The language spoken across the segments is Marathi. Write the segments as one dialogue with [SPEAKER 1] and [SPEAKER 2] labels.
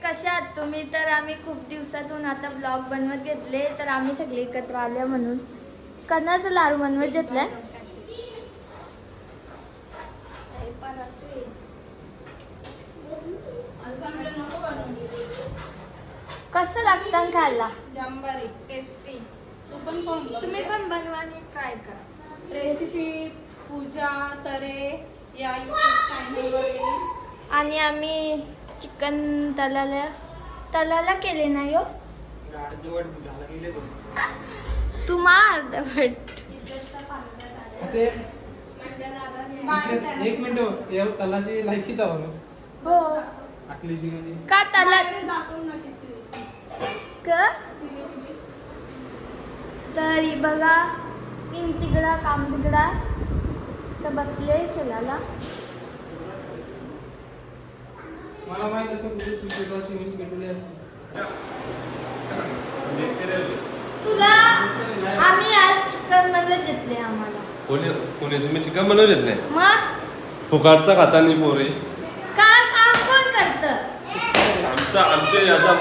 [SPEAKER 1] कशा आहात तुम्ही? तर आम्ही खूप दिवसातून आता ब्लॉग बनवत घेतले, तर आम्ही सगळे एकत्र आले म्हणून कणाचं लाडू बनवत घेतलाय. कसं लागतं खायला?
[SPEAKER 2] जंबारी टेस्टी.
[SPEAKER 1] तुम्ही पण बनवा आणि ट्राय करा.
[SPEAKER 2] रेसिपी पूजा तरे या यूट्यूब चॅनलवर.
[SPEAKER 1] आणि आम्ही चिकन तलाला केले नाही हो. तुम्हा अर्धवट.
[SPEAKER 3] एक मिनिट तलाची लायकीचा
[SPEAKER 1] हो
[SPEAKER 3] आटलीची
[SPEAKER 1] का तला तरी बघा तीन तिकडा काम तिकडा तर बसले खेळायला.
[SPEAKER 3] मला माहित असं कुठे सुशिवाची मीच भेटली असते.
[SPEAKER 1] तुला आम्ही आज चिकन बनवत घेतले आम्हाला.
[SPEAKER 4] कोणी तुम्ही चिकन बनवून घेतले?
[SPEAKER 1] मग
[SPEAKER 4] फुकाटचा खाता नाही पोरे.
[SPEAKER 1] का काम कोण करत?
[SPEAKER 4] आमचे याचा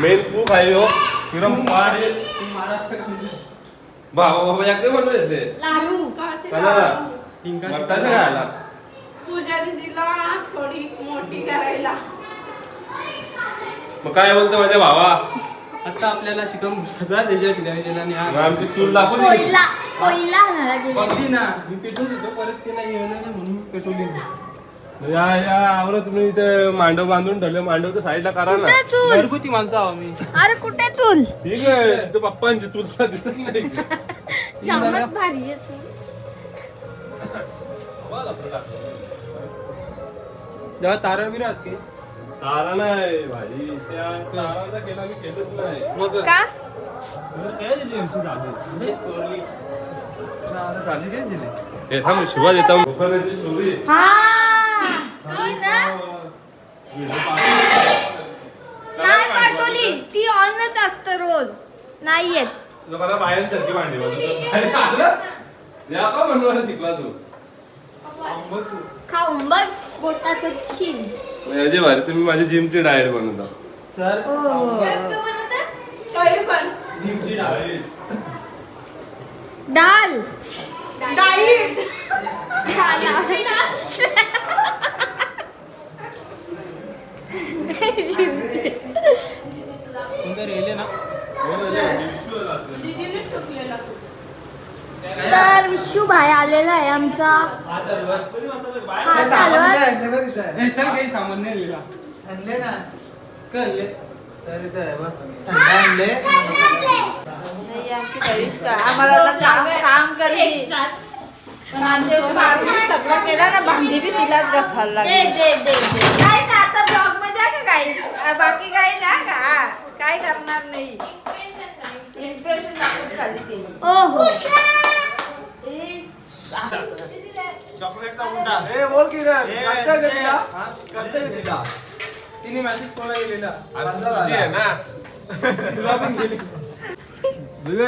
[SPEAKER 4] मेन कुक आहे हो किरण पाडे. बाबा याकडे बनवून घेतले
[SPEAKER 1] लाडू
[SPEAKER 4] कसं खायला.
[SPEAKER 2] पूजा दीदीला थोडी मोठी करायला.
[SPEAKER 4] मग काय बोलतो माझ्या भावा?
[SPEAKER 3] आता आपल्याला चिकन भुसाचा त्याच्या ठिकाणी आणि
[SPEAKER 4] मग आमची चूल दाखवली.
[SPEAKER 1] कोयला आणायला गेले.
[SPEAKER 3] बघली ना मी पेटून होतो परत केला येणं ना म्हणून पेटवली.
[SPEAKER 4] या आवडं तुम्ही इथे मांडव बांधून ठेवले. मांडव तर साईडला करा ना.
[SPEAKER 1] कुठे चूल?
[SPEAKER 3] घरगुती माणसं आहो मी.
[SPEAKER 1] अरे कुठे चूल?
[SPEAKER 4] ठीक आहे तुझ्या पप्पांची चूल तुला दिसत नाही.
[SPEAKER 1] जामच भारी आहे चूल.
[SPEAKER 3] जेव्हा तारा बिरात की
[SPEAKER 4] तारा नाही भाई. त्या ताराचा केला मी केलंच नाही.
[SPEAKER 3] मग
[SPEAKER 1] का?
[SPEAKER 3] काय दिली आमची दादी चोरली झाली काय दिली.
[SPEAKER 4] हे थांब शिवा देता लोकांची स्टोरी.
[SPEAKER 1] ती ना नाही पाठवली. ती ऑनच असतं रोज. नाही येत.
[SPEAKER 4] लोकांना बाहेर चरकी भांडी बनवतात. या का बनवायला शिकला तू?
[SPEAKER 1] खाऊन बघ बोटाचं चीन.
[SPEAKER 4] याची भारी तुम्ही माझी जिमची डाएट बनवता.
[SPEAKER 3] सर
[SPEAKER 2] तरी पण
[SPEAKER 3] जिमची डाळी
[SPEAKER 1] डाल
[SPEAKER 2] डाईट.
[SPEAKER 3] कोणतं रेले ना
[SPEAKER 2] दीदीने ठोकलेला.
[SPEAKER 1] तर विशू भाई आलेला आहे आमचा. हा चालवत.
[SPEAKER 3] चल काही सामान नाही लिहिला आणले ना आणले
[SPEAKER 2] आम्हाला काम करते पण आमचे सगळं केलं ना. भांडी बी तिलाच घासायला
[SPEAKER 1] दे
[SPEAKER 2] लागली.
[SPEAKER 1] दे दे दे.
[SPEAKER 2] काय ना आता ब्लॉग मध्ये का काही बाकी काही ना का काय करणार नाही. इम्प्रेशन दाखवून खाली ते.
[SPEAKER 1] ओहो
[SPEAKER 3] चॉकलेटचा उंडा ए बोल की रे कच्चा घेतला कच्चा घेतला. तिने मेसेज कोणा गेलेला
[SPEAKER 4] तुझी आहे ना.
[SPEAKER 3] तुला पण गेली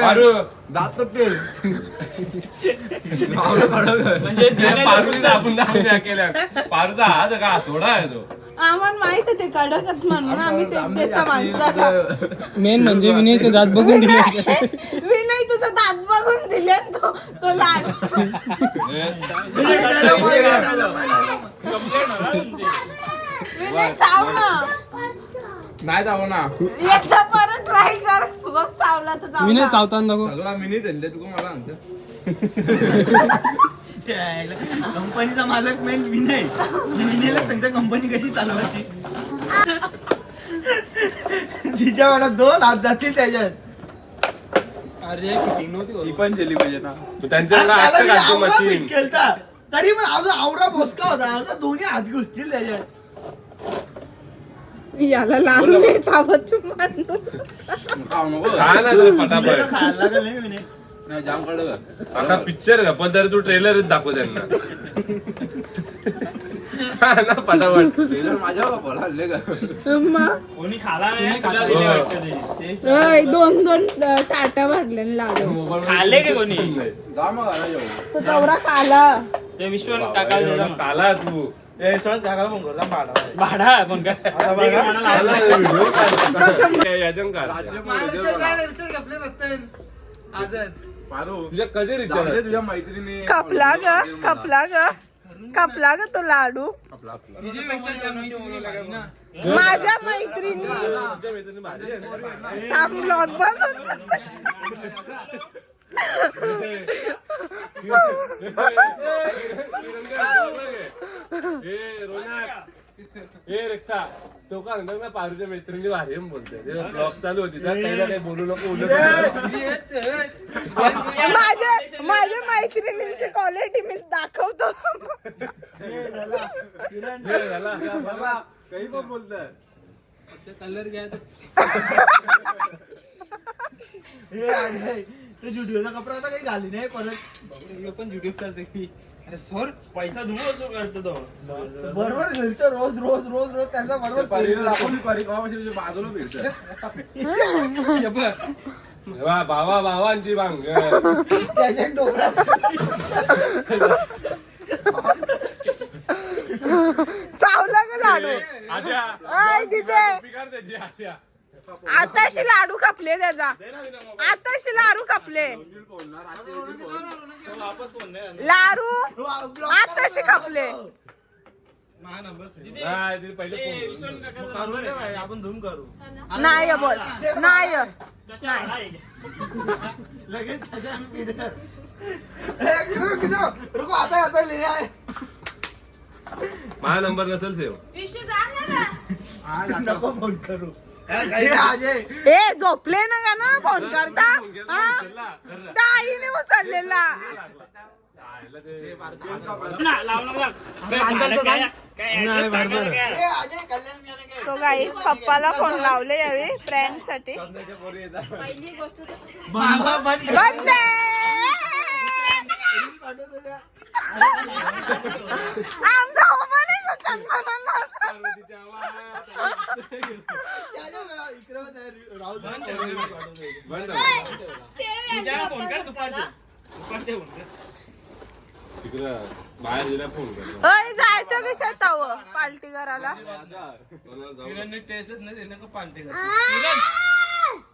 [SPEAKER 4] पारू
[SPEAKER 3] दात पेल
[SPEAKER 4] म्हणजे पारूचा आपण दाखवून केल्या. पारूचा हात का थोडा आहे तो.
[SPEAKER 2] आम्हाला माहित आहे ते कडकच म्हणून आम्ही तेच देतो माणसाला.
[SPEAKER 3] मेन म्हणजे विनयचे दात बघून दिले.
[SPEAKER 2] विनय तुझा दात बघून दिले तो लाड. विनय चाव ना.
[SPEAKER 3] नाही जाऊ ना
[SPEAKER 2] एकदा परत ट्राय कर बघ चावला तर चावला.
[SPEAKER 3] विनय चावताना दाखव. सगळा मिनी धंदे तू मला आणतो.
[SPEAKER 5] कंपनीचा मालक मेन विनय. विनयला सांगता कंपनी कशी चालवायची. जिच्या मला 2 हात जातील त्याच्यात.
[SPEAKER 3] अरे फिटिंग नव्हती ही पण दिली पाहिजे ना.
[SPEAKER 4] त्यांच्याकडे
[SPEAKER 5] त्याला
[SPEAKER 4] असतं
[SPEAKER 5] मी
[SPEAKER 4] का
[SPEAKER 5] आवडा
[SPEAKER 4] मशीन.
[SPEAKER 5] फिट केलता. तरी पण अजून आवडा भोसका होता. अजून दोन्ही हात घुसतील त्याच्यात.
[SPEAKER 2] याला लागले चावत मारून.
[SPEAKER 4] खा ना तू पटापट.
[SPEAKER 5] खायला लागल नाही विनय.
[SPEAKER 3] जाम कडक
[SPEAKER 4] आता पिक्चर का पण तरी तू ट्रेलरच दाखव त्यांना. खा ना पटापट.
[SPEAKER 3] माझ्या बापाला हल्ले का
[SPEAKER 5] कोणी खाला नाही
[SPEAKER 3] तुला
[SPEAKER 4] दिले वाटतं
[SPEAKER 5] ते.
[SPEAKER 2] 2 ताटा भरले लाडू.
[SPEAKER 5] खाल्ले का कोणी?
[SPEAKER 3] जा मग आला जाऊ.
[SPEAKER 2] तो तेवढा खाला.
[SPEAKER 5] ते विश्व
[SPEAKER 4] काला तू
[SPEAKER 3] जागाला फोन करता
[SPEAKER 5] भाडा पण काय
[SPEAKER 4] तुझ्या कधी रिचार्ज तुझ्या मैत्रिणी
[SPEAKER 2] कपला ग तो लाडू माझ्या मैत्रिणी थांब ब्लॉग बंद
[SPEAKER 4] हे रिक्षा तो का म्हणतात ना पारूच्या मैत्रिणी भारी बोलतोय ब्लॉग चालू होती तर काही काही बोलू नको
[SPEAKER 2] माझ्या मैत्रिणींची क्वालिटी मी दाखवतो
[SPEAKER 3] काही पण बोलतात
[SPEAKER 5] कलर घ्या
[SPEAKER 3] ते जुडिओचा कपडा आता काही घाली नाही परत
[SPEAKER 5] पण जुडिओचाच आहे अरे सोर पैसा धुवू असो करतो तो
[SPEAKER 3] बरोबर घरचं रोज रोज रोज रोज त्यांचा बरोबर
[SPEAKER 4] बाजूला भावा भावांची भांग
[SPEAKER 3] त्याच्या डोकरा
[SPEAKER 2] चावला ग लाडू
[SPEAKER 4] आज्या
[SPEAKER 2] आय तिथे
[SPEAKER 4] बिगाड त्याची आज्या
[SPEAKER 2] आताशी लाडू कापले त्याचा आताशी लाडू कापले लाडू आताशी कापले
[SPEAKER 4] पहिले
[SPEAKER 3] आपण धूम करू
[SPEAKER 2] नाही बोल नाही
[SPEAKER 3] लगेच रुको आता लिहिले आहे
[SPEAKER 4] माझा नंबर नसेल सेव
[SPEAKER 3] नको फोन करू ए
[SPEAKER 2] झोपले ना का ना फोन करता आईने उचललेला सो गाईस पप्पाला फोन लावले यावे प्रँक साठी बंद आमचा होमाने चंदनाला
[SPEAKER 4] तिकडं बाहेर गेला फोन कर
[SPEAKER 2] जायचं कशात पार्टी करायला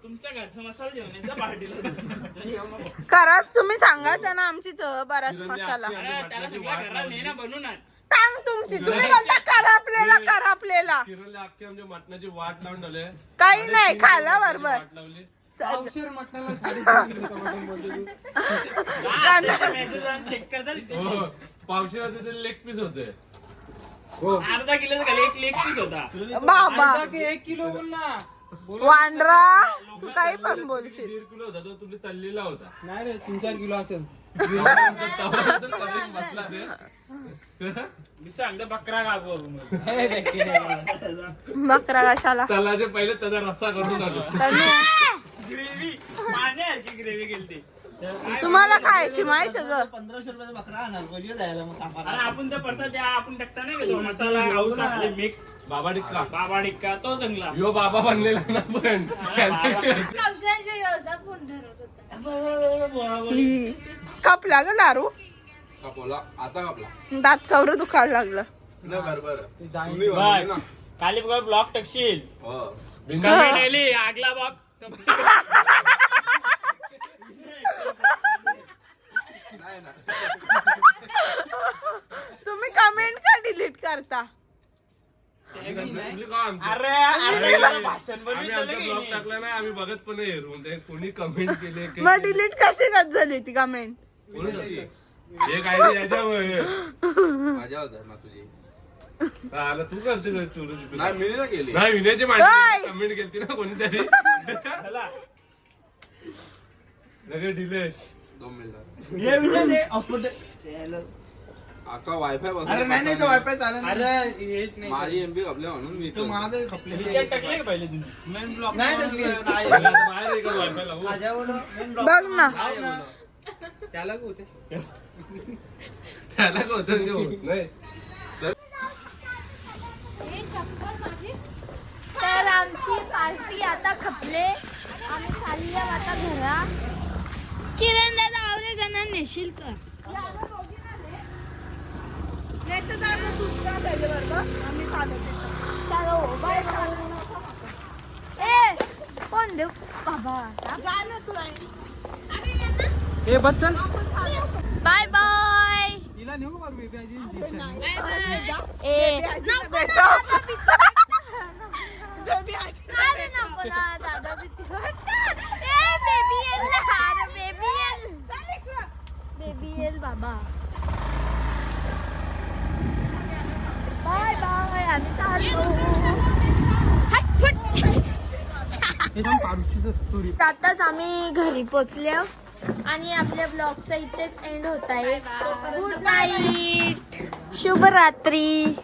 [SPEAKER 5] तुमच्या घरचा मसाला जेवणाचा पार्टीला
[SPEAKER 2] खरंच तुम्ही सांगायचं ना आमची तर बराच मसाला
[SPEAKER 5] त्याला सगळं घराला नेना बनवून आण.
[SPEAKER 2] टांग तुमची तुम्ही बोलता करापलेला
[SPEAKER 4] किरणला अख्खी आमच्या मटणाची वाट लावून ठेवले
[SPEAKER 2] काही नाही खायला बरोबर
[SPEAKER 4] वाट लावली
[SPEAKER 5] चेक करता
[SPEAKER 4] हो पावशेराचे ते लेग पीस होते
[SPEAKER 5] अर्धा किलोचा खाली एक लेग पीस होता
[SPEAKER 2] बाबा
[SPEAKER 5] 1 किलो बोल ना
[SPEAKER 2] वांड्रा तू काही पण बोलशील
[SPEAKER 4] 1.5 किलो होता तो तुम्ही तल्लीला होता
[SPEAKER 5] नाही रे 3-4 किलो असेल
[SPEAKER 4] बसला ते
[SPEAKER 5] मी सांगतो बकरा कापू
[SPEAKER 2] बकरा कशाला
[SPEAKER 4] तलाचे पहिले त्याचा रस्सा करून आलो
[SPEAKER 5] ग्रेव्ही पाण्यासारखी ग्रेव्ही केली
[SPEAKER 2] तुम्हाला खायची माहित ग
[SPEAKER 3] 1500 रुपयाचा बकरा आणणार म्हणजे जायला मग कामाला.
[SPEAKER 5] आणि आपण तर पडता त्या आपण टाकता नाही का तो मसाला हाऊस आपले मिक्स
[SPEAKER 4] बाबा टिक्का
[SPEAKER 5] बाबा टिक्का तो चांगला
[SPEAKER 4] यो बाबा बनलेला ना पण
[SPEAKER 1] फोन धरत होता
[SPEAKER 2] कापला ग लारू
[SPEAKER 4] कापला आता कापला
[SPEAKER 2] दात कवर दुखायला लागलं
[SPEAKER 4] ना बरोबर
[SPEAKER 5] खाली बघा ब्लॉक टाकशील
[SPEAKER 4] हो
[SPEAKER 5] आगला बाप
[SPEAKER 2] तुम्ही कमेंट का डिलीट करता
[SPEAKER 5] अरे भाषण
[SPEAKER 4] ब्लॉग टाकला नाही आम्ही बघत पण नाही हेरून ते कोणी कमेंट केले
[SPEAKER 2] मग डिलीट कशी करत झाली ती कमेंट
[SPEAKER 4] हे काय याच्यामुळे
[SPEAKER 3] मजा होता ना तुझी
[SPEAKER 4] आला तू करते
[SPEAKER 3] नाही मी नाही केली
[SPEAKER 4] नाही विनयची माणसं कमेंट केली ना कोणीतरी लगेच डिले
[SPEAKER 3] 2 मिनिटात
[SPEAKER 5] हे विचार
[SPEAKER 3] अख्खा वायफाय
[SPEAKER 5] अरे नाही तो वायफाय चालेल अरे हेच नाही
[SPEAKER 3] माझी एमबी खपले म्हणून मी तो माझं खपले
[SPEAKER 5] टाकले का पहिले तुम्ही
[SPEAKER 3] मेन ब्लॉक
[SPEAKER 5] नाही
[SPEAKER 4] बाहेर एक वायफाय लावू
[SPEAKER 2] बघ ना
[SPEAKER 5] त्याला होते
[SPEAKER 4] त्याला का होतं ते होत नाही
[SPEAKER 1] तर आमची पार्टी आता खपले आम्ही चालली आता घरा किरण दादा आवरे गणा नेशील का चलो बाय ए कोण देऊ बाबा
[SPEAKER 3] ए बस चल
[SPEAKER 1] बाय बाय
[SPEAKER 3] तिला नेऊ का मी त्याची
[SPEAKER 1] ए नको ना दादा अरे नको ना दादा भीती वाटतं. ए बेबी येल अरे बेबी येल बेबी येल बाबा बाय बाय आम्ही चाललो हट फट.
[SPEAKER 3] एकदम पारुची स्टोरी
[SPEAKER 1] आताच आम्ही घरी पोचले आणि आपल्या ब्लॉगचा इथेच एंड होत आहे. गुड नाईट शुभरात्री.